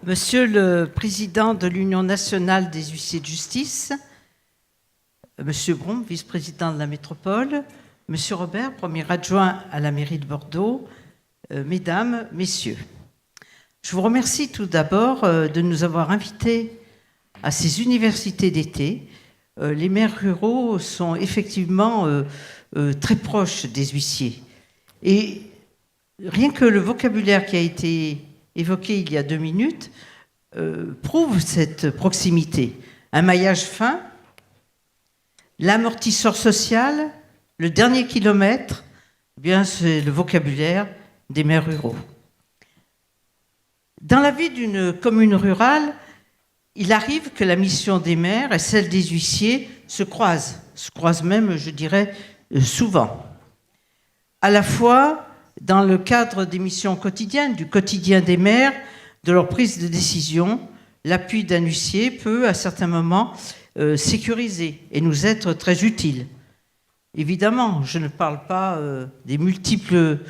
Monsieur le Président de l'Union nationale des huissiers de justice, Monsieur Brom, vice-président de la métropole, Monsieur Robert, premier adjoint à la mairie de Bordeaux, Mesdames, Messieurs. Je vous remercie tout d'abord de nous avoir invités à ces universités d'été. Les maires ruraux sont effectivement très proches des huissiers. Et rien que le vocabulaire qui a été évoqué il y a 2 minutes prouve cette proximité. Un maillage fin, l'amortisseur social, le dernier kilomètre, eh bien c'est le vocabulaire des maires ruraux. Dans la vie d'une commune rurale, il arrive que la mission des maires et celle des huissiers se croisent même, je dirais, souvent. À la fois dans le cadre des missions quotidiennes, du quotidien des maires, de leur prise de décision, l'appui d'un huissier peut, à certains moments, sécuriser et nous être très utile. Évidemment, je ne parle pas des multiples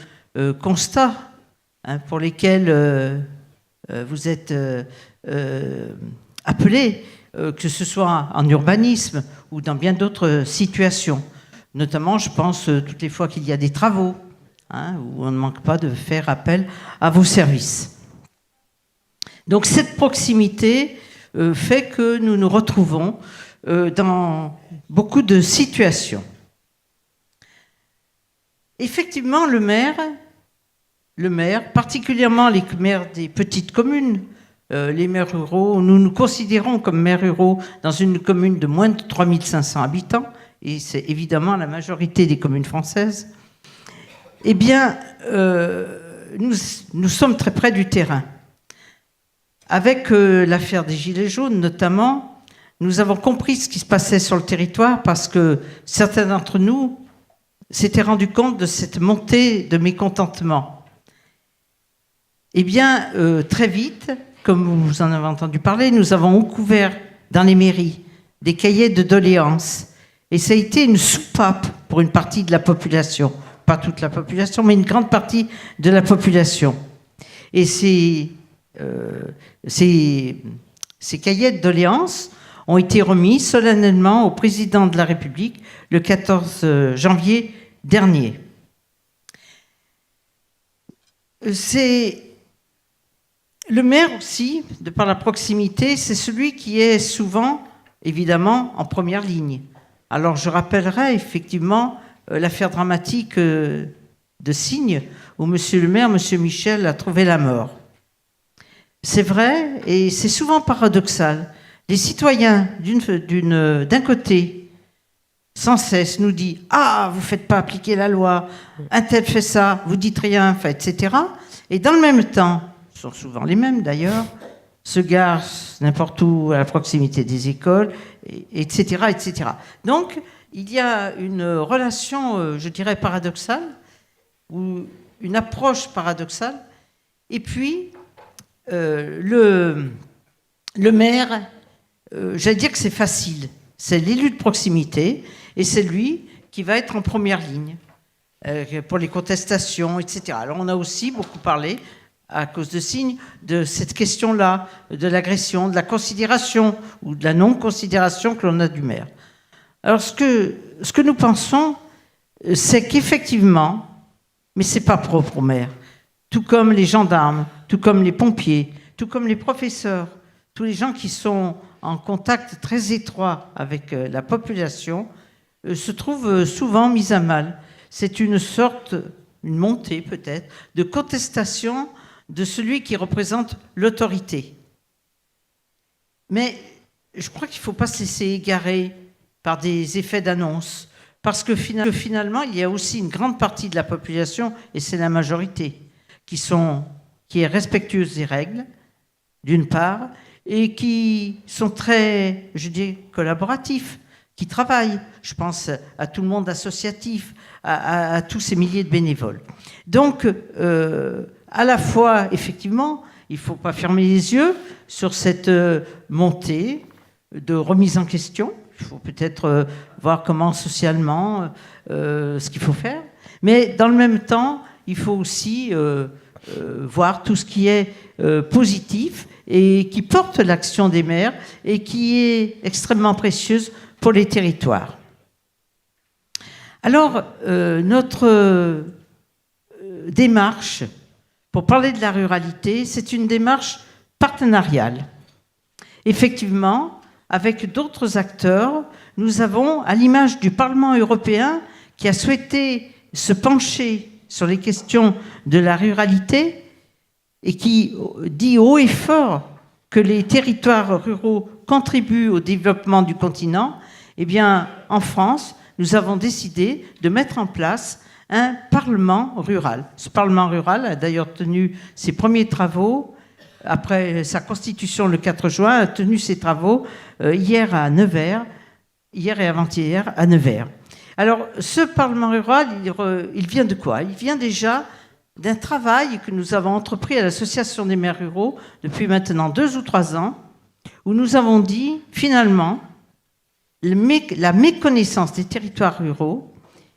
constats pour lesquels vous êtes appelés, que ce soit en urbanisme ou dans bien d'autres situations. Notamment, je pense, toutes les fois qu'il y a des travaux, où on ne manque pas de faire appel à vos services. Donc cette proximité fait que nous nous retrouvons dans beaucoup de situations. Effectivement, le maire, particulièrement les maires des petites communes, les maires ruraux, nous nous considérons comme maires ruraux dans une commune de moins de 3500 habitants, et c'est évidemment la majorité des communes françaises. Eh bien, nous sommes très près du terrain. Avec l'affaire des Gilets jaunes, notamment, nous avons compris ce qui se passait sur le territoire parce que certains d'entre nous s'étaient rendus compte de cette montée de mécontentement. Eh bien, très vite, comme vous en avez entendu parler, nous avons ouvert dans les mairies des cahiers de doléances. Et ça a été une soupape pour une partie de la population. Pas toute la population, mais une grande partie de la population. Et ces cahiers de doléances ont été remis solennellement au président de la République le 14 janvier dernier. Le maire aussi, de par la proximité, c'est celui qui est souvent, évidemment, en première ligne. Alors je rappellerai effectivement l'affaire dramatique de Signes, où monsieur le maire, monsieur Michel, a trouvé la mort. C'est vrai, et c'est souvent paradoxal. Les citoyens, d'un côté, sans cesse, nous disent « Ah, vous ne faites pas appliquer la loi, un tel fait ça, vous dites rien, etc. » Et dans le même temps, ce sont souvent les mêmes d'ailleurs, se garent n'importe où à la proximité des écoles, etc., etc. Donc, il y a une relation, je dirais, paradoxale, ou une approche paradoxale. Et puis, le maire, j'allais dire que c'est facile. C'est l'élu de proximité, et c'est lui qui va être en première ligne pour les contestations, etc. Alors, on a aussi beaucoup parlé, à cause de Signes, de cette question-là, de l'agression, de la considération ou de la non-considération que l'on a du maire. Alors, ce que nous pensons, c'est qu'effectivement, mais ce n'est pas propre au maire, tout comme les gendarmes, tout comme les pompiers, tout comme les professeurs, tous les gens qui sont en contact très étroit avec la population, se trouvent souvent mis à mal. C'est une montée peut-être, de contestation de celui qui représente l'autorité. Mais je crois qu'il ne faut pas se laisser égarer par des effets d'annonce, parce que finalement, il y a aussi une grande partie de la population, et c'est la majorité, qui est respectueuse des règles, d'une part, et qui sont très, je dis, collaboratifs, qui travaillent. Je pense à tout le monde associatif, à tous ces milliers de bénévoles. Donc, à la fois, effectivement, il ne faut pas fermer les yeux sur cette montée de remise en question. Il faut peut-être voir comment socialement ce qu'il faut faire. Mais dans le même temps, il faut aussi voir tout ce qui est positif et qui porte l'action des maires et qui est extrêmement précieuse pour les territoires. Alors, notre démarche, pour parler de la ruralité, c'est une démarche partenariale. Effectivement, avec d'autres acteurs, nous avons, à l'image du Parlement européen, qui a souhaité se pencher sur les questions de la ruralité et qui dit haut et fort que les territoires ruraux contribuent au développement du continent, eh bien, en France, nous avons décidé de mettre en place un Parlement rural. Ce Parlement rural a d'ailleurs tenu ses premiers travaux, après sa constitution le 4 juin, a tenu ses travaux hier à Nevers, hier et avant-hier à Nevers. Alors, ce Parlement rural, il vient de quoi? Il vient déjà d'un travail que nous avons entrepris à l'Association des maires ruraux depuis maintenant 2 ou 3 ans, où nous avons dit, finalement, la méconnaissance des territoires ruraux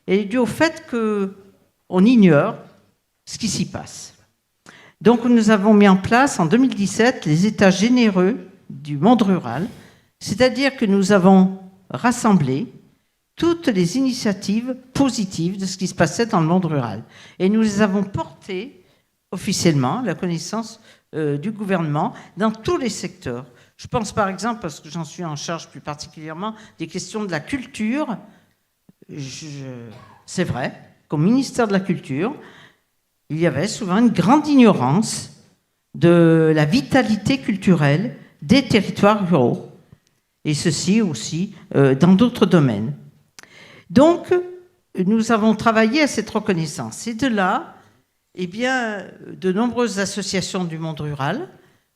est due au fait qu'on ignore ce qui s'y passe. Donc, nous avons mis en place, en 2017, les états généreux du monde rural, c'est-à-dire que nous avons rassemblé toutes les initiatives positives de ce qui se passait dans le monde rural. Et nous les avons portées officiellement à la connaissance du gouvernement dans tous les secteurs. Je pense par exemple, parce que j'en suis en charge plus particulièrement, des questions de la culture. C'est vrai qu'au ministère de la Culture, il y avait souvent une grande ignorance de la vitalité culturelle des territoires ruraux. Et ceci aussi dans d'autres domaines. Donc, nous avons travaillé à cette reconnaissance. Et de là, eh bien, de nombreuses associations du monde rural,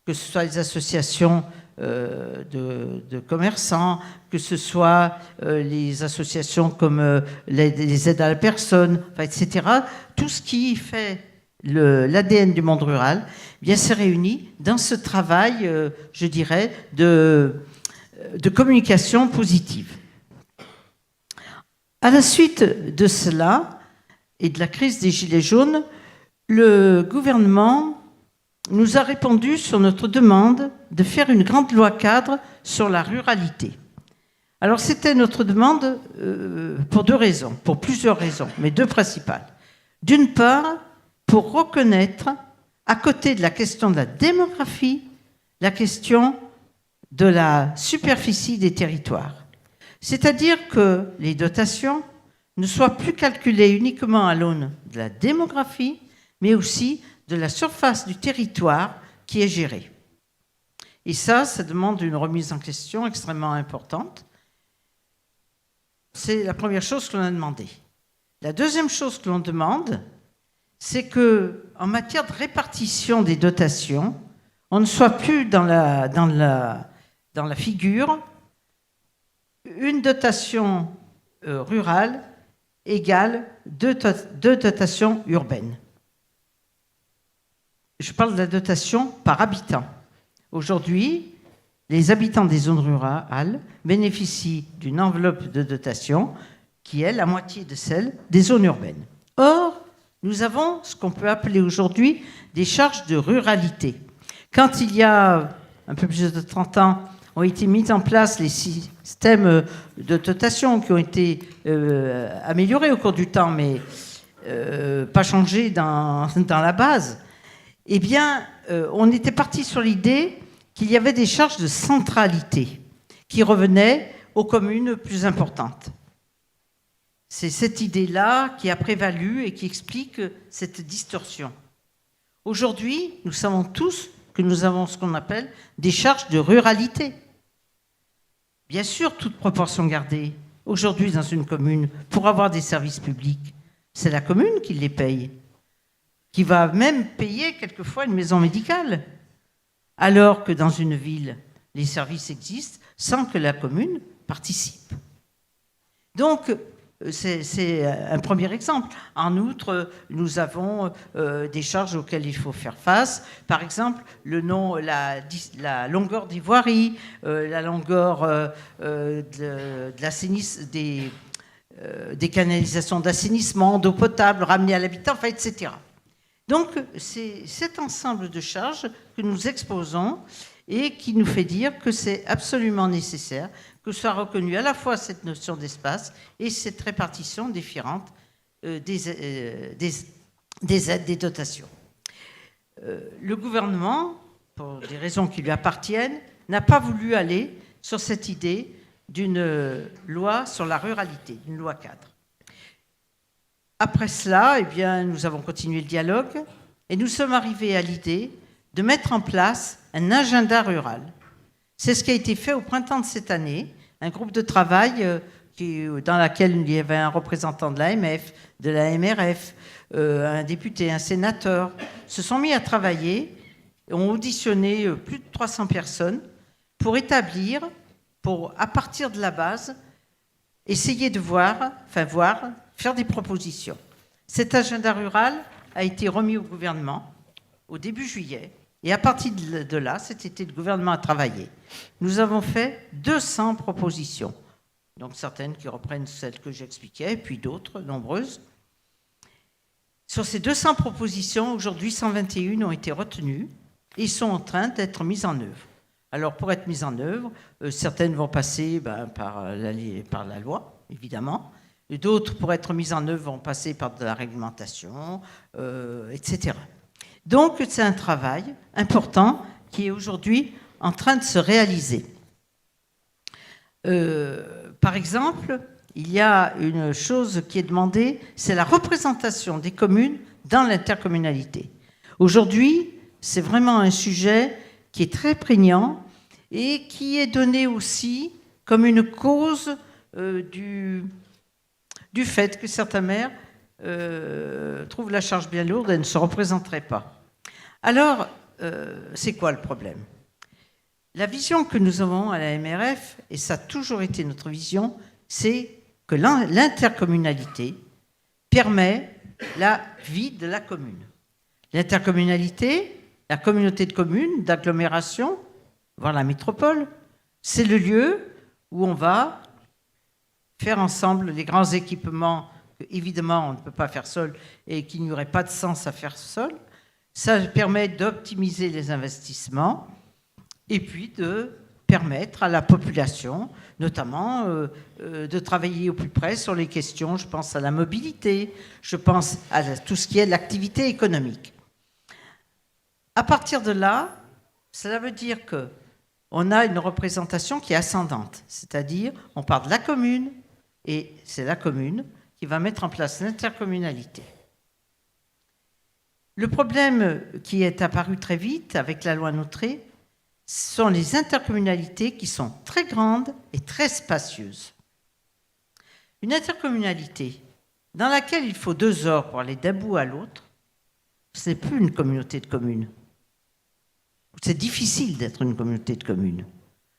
que ce soit les associations de commerçants, que ce soit les associations comme les aides à la personne, enfin, etc., tout ce qui fait l'ADN du monde rural, eh bien, s'est réuni dans ce travail, je dirais, de communication positive. À la suite de cela et de la crise des Gilets jaunes, le gouvernement nous a répondu sur notre demande de faire une grande loi cadre sur la ruralité. Alors c'était notre demande pour 2 raisons, pour plusieurs raisons, mais 2 principales. D'une part, pour reconnaître, à côté de la question de la démographie, la question de la superficie des territoires. C'est-à-dire que les dotations ne soient plus calculées uniquement à l'aune de la démographie, mais aussi de la surface du territoire qui est gérée. Et ça demande une remise en question extrêmement importante. C'est la première chose que l'on a demandé. La deuxième chose que l'on demande, c'est qu'en matière de répartition des dotations, on ne soit plus dans la figure une dotation rurale égale 2 dotations urbaines. Je parle de la dotation par habitant. Aujourd'hui, les habitants des zones rurales bénéficient d'une enveloppe de dotation qui est la moitié de celle des zones urbaines. Or, nous avons ce qu'on peut appeler aujourd'hui des charges de ruralité. Quand il y a un peu plus de 30 ans, ont été mis en place les systèmes de dotation qui ont été améliorés au cours du temps, mais pas changés dans la base, eh bien, on était parti sur l'idée qu'il y avait des charges de centralité qui revenaient aux communes plus importantes. C'est cette idée-là qui a prévalu et qui explique cette distorsion. Aujourd'hui, nous savons tous que nous avons ce qu'on appelle des charges de ruralité. Bien sûr, toute proportion gardée. Aujourd'hui, dans une commune, pour avoir des services publics, c'est la commune qui les paye, qui va même payer quelquefois une maison médicale, alors que dans une ville, les services existent sans que la commune participe. Donc, c'est un premier exemple. En outre, nous avons des charges auxquelles il faut faire face. Par exemple, la longueur des voiries, la longueur des canalisations d'assainissement, d'eau potable ramenées à l'habitat, enfin, etc. Donc, c'est cet ensemble de charges que nous exposons et qui nous fait dire que c'est absolument nécessaire que soit reconnue à la fois cette notion d'espace et cette répartition différente des aides, des dotations. Le gouvernement, pour des raisons qui lui appartiennent, n'a pas voulu aller sur cette idée d'une loi sur la ruralité, d'une loi cadre. Après cela, eh bien, nous avons continué le dialogue et nous sommes arrivés à l'idée de mettre en place un agenda rural. C'est ce qui a été fait au printemps de cette année, un groupe de travail dans lequel il y avait un représentant de l'AMF, de la MRF, un député, un sénateur, se sont mis à travailler, ont auditionné plus de 300 personnes pour établir, à partir de la base, essayer de faire des propositions. Cet agenda rural a été remis au gouvernement au début juillet. Et à partir de là, cet été, le gouvernement a travaillé. Nous avons fait 200 propositions. Donc certaines qui reprennent celles que j'expliquais, puis d'autres, nombreuses. Sur ces 200 propositions, aujourd'hui, 121 ont été retenues et sont en train d'être mises en œuvre. Alors, pour être mises en œuvre, certaines vont passer par la loi, évidemment. Et d'autres, pour être mises en œuvre, vont passer par de la réglementation, etc. Donc, c'est un travail important qui est aujourd'hui en train de se réaliser. Par exemple, il y a une chose qui est demandée, c'est la représentation des communes dans l'intercommunalité. Aujourd'hui, c'est vraiment un sujet qui est très prégnant et qui est donné aussi comme une cause du fait que certains maires trouvent la charge bien lourde et ne se représenteraient pas. Alors, c'est quoi le problème ? La vision que nous avons à la MRF, et ça a toujours été notre vision, c'est que l'intercommunalité permet la vie de la commune. L'intercommunalité, la communauté de communes, d'agglomération, voire la métropole, c'est le lieu où on va faire ensemble les grands équipements que, évidemment, on ne peut pas faire seul et qu'il n'y aurait pas de sens à faire seul. Ça permet d'optimiser les investissements et puis de permettre à la population, notamment, de travailler au plus près sur les questions, je pense à la mobilité, je pense à tout ce qui est l'activité économique. À partir de là, cela veut dire qu'on a une représentation qui est ascendante, c'est-à-dire on part de la commune et c'est la commune qui va mettre en place l'intercommunalité. Le problème qui est apparu très vite avec la loi Notré, ce sont les intercommunalités qui sont très grandes et très spacieuses. Une intercommunalité dans laquelle il faut 2 heures pour aller d'un bout à l'autre, ce n'est plus une communauté de communes. C'est difficile d'être une communauté de communes.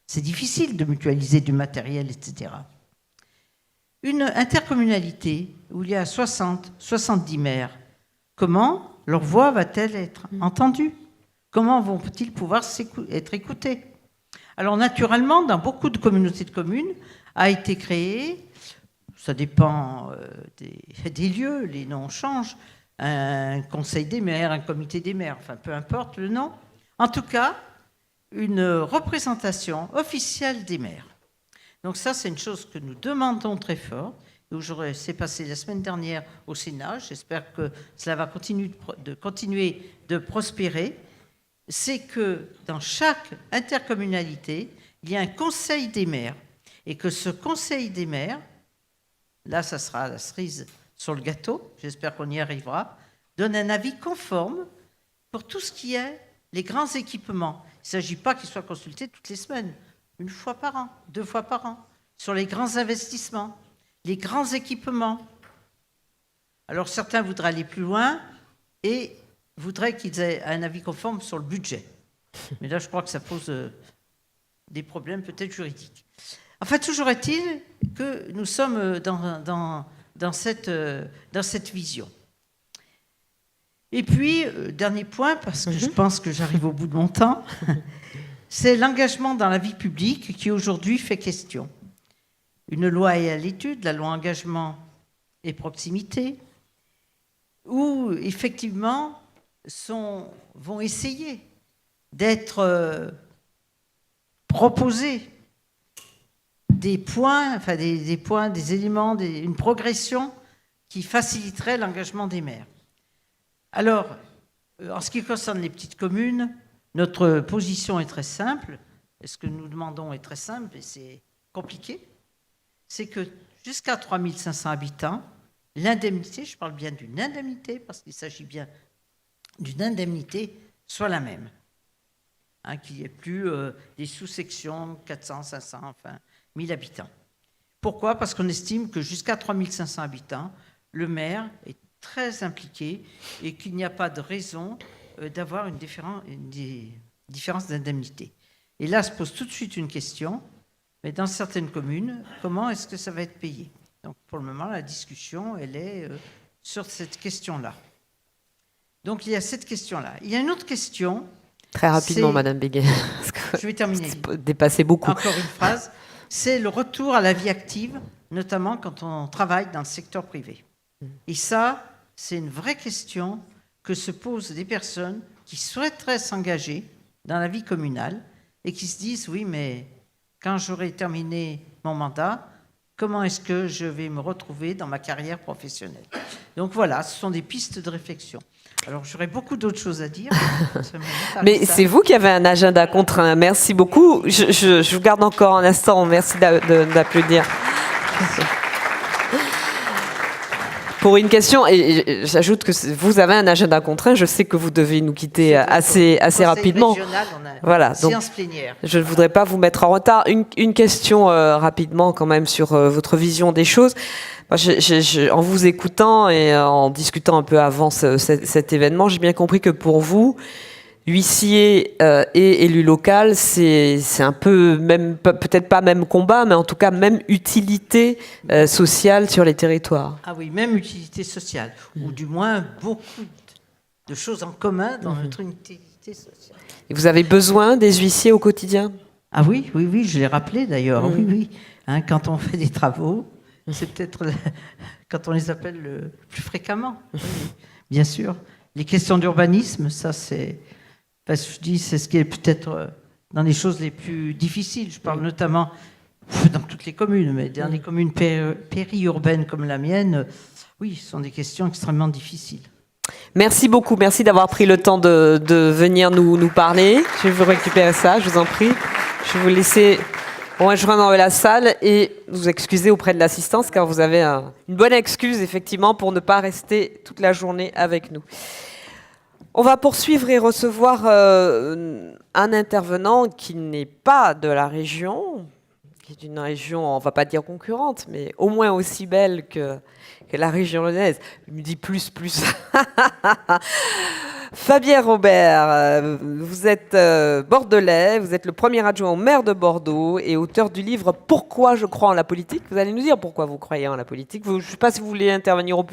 C'est difficile de mutualiser du matériel, etc. Une intercommunalité où il y a 60, 70 maires, comment leur voix va-t-elle être entendue ? Comment vont-ils pouvoir être écoutés ? Alors naturellement, dans beaucoup de communautés de communes, a été créé, ça dépend des lieux, les noms changent, un conseil des maires, un comité des maires, enfin peu importe le nom. En tout cas, une représentation officielle des maires. Donc ça, c'est une chose que nous demandons très fort. C'est passé la semaine dernière au Sénat. J'espère que cela va continuer de prospérer. C'est que dans chaque intercommunalité, il y a un conseil des maires. Et que ce conseil des maires, là, ça sera la cerise sur le gâteau, j'espère qu'on y arrivera, donne un avis conforme pour tout ce qui est les grands équipements. Il ne s'agit pas qu'ils soient consultés toutes les semaines, 1 fois par an, 2 fois par an, sur les grands investissements, les grands équipements. Alors certains voudraient aller plus loin et voudraient qu'ils aient un avis conforme sur le budget. Mais là, je crois que ça pose des problèmes peut-être juridiques. Enfin, toujours est-il que nous sommes dans cette vision. Et puis, dernier point, parce que je pense que j'arrive au bout de mon temps, c'est l'engagement dans la vie publique qui aujourd'hui fait question. Une loi est à l'étude, la loi engagement et proximité, où effectivement, vont essayer d'être proposés des points, enfin des points, des éléments, une progression qui faciliterait l'engagement des maires. Alors, en ce qui concerne les petites communes, notre position est très simple. Et ce que nous demandons est très simple et c'est compliqué. C'est que jusqu'à 3500 habitants, l'indemnité, je parle bien d'une indemnité, parce qu'il s'agit bien d'une indemnité, soit la même. Qu'il n'y ait plus des sous-sections, 400, 500, enfin 1000 habitants. Pourquoi ? Parce qu'on estime que jusqu'à 3500 habitants, le maire est très impliqué et qu'il n'y a pas de raison d'avoir une différence d'indemnité. Et là se pose tout de suite une question, mais dans certaines communes, comment est-ce que ça va être payé ? Donc pour le moment, la discussion, elle est sur cette question-là. Donc il y a cette question-là. Il y a une autre question. Très rapidement, Madame Béguet. Je vais terminer. Dépasser beaucoup. Encore une phrase. C'est le retour à la vie active, notamment quand on travaille dans le secteur privé. Et ça, c'est une vraie question que se posent des personnes qui souhaiteraient s'engager dans la vie communale et qui se disent, oui, mais quand j'aurai terminé mon mandat, comment est-ce que je vais me retrouver dans ma carrière professionnelle ? Donc voilà, ce sont des pistes de réflexion. Alors j'aurais beaucoup d'autres choses à dire. Mais c'est vous qui avez un agenda contraint. Merci beaucoup. Je vous garde encore un instant. Merci d'applaudir. Pour une question, et j'ajoute que vous avez un agenda contraint, je sais que vous devez nous quitter assez rapidement. Voilà, donc je ne voudrais pas vous mettre en retard. Une question rapidement quand même sur votre vision des choses. Moi, en vous écoutant et en discutant un peu avant cet événement, j'ai bien compris que pour vous, huissier et élu local, c'est un peu, même peut-être pas même combat, mais en tout cas même utilité sociale sur les territoires. Ah oui, même utilité sociale, ou du moins beaucoup de choses en commun dans notre utilité sociale. Et vous avez besoin des huissiers au quotidien ? Ah oui, je l'ai rappelé d'ailleurs, oui. Quand on fait des travaux, c'est peut-être quand on les appelle le plus fréquemment, bien sûr. Les questions d'urbanisme, ça c'est... je dis, c'est ce qui est peut-être dans les choses les plus difficiles. Je parle notamment dans toutes les communes, mais dans les communes périurbaines comme la mienne, oui, ce sont des questions extrêmement difficiles. Merci beaucoup, merci d'avoir pris le temps de venir nous parler. Je vais vous récupérer ça, je vous en prie. Je vais vous laisser rejoindre la salle et vous excuser auprès de l'assistance, car vous avez une bonne excuse, effectivement, pour ne pas rester toute la journée avec nous. On va poursuivre et recevoir un intervenant qui n'est pas de la région, qui est d'une région, on ne va pas dire concurrente, mais au moins aussi belle que la région lyonnaise. Il me dit plus. Fabien Robert, vous êtes bordelais, vous êtes le premier adjoint au maire de Bordeaux et auteur du livre « Pourquoi je crois en la politique ». Vous allez nous dire pourquoi vous croyez en la politique. Je ne sais pas si vous voulez intervenir au